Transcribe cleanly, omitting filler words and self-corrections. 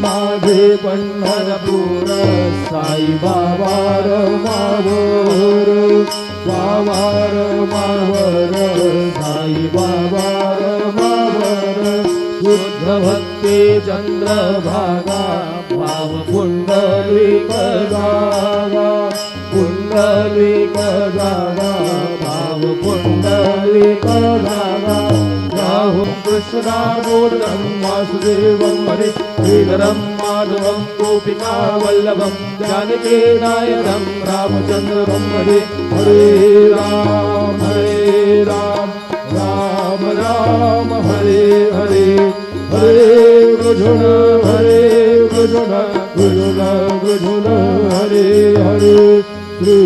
माझे पंढरपूर साई बाबा रमावर बाबार मावर साई बाबा रमावर शुद्ध भक्ती चंद्रभागा भाव पुंडलिक जागा पुंडलिक जागा भाव पुंडलिक जागा राहुं कृष्णा गोर्धं वासुदेवं हरे श्रीधरं माधवं गोपिका वल्लभं जानकी नायकं रामचन्द्रं हरे हरे राम राम राम हरे हरे हरे कृष्ण कृष्ण कृष्ण कृष्ण हरे हरे श्री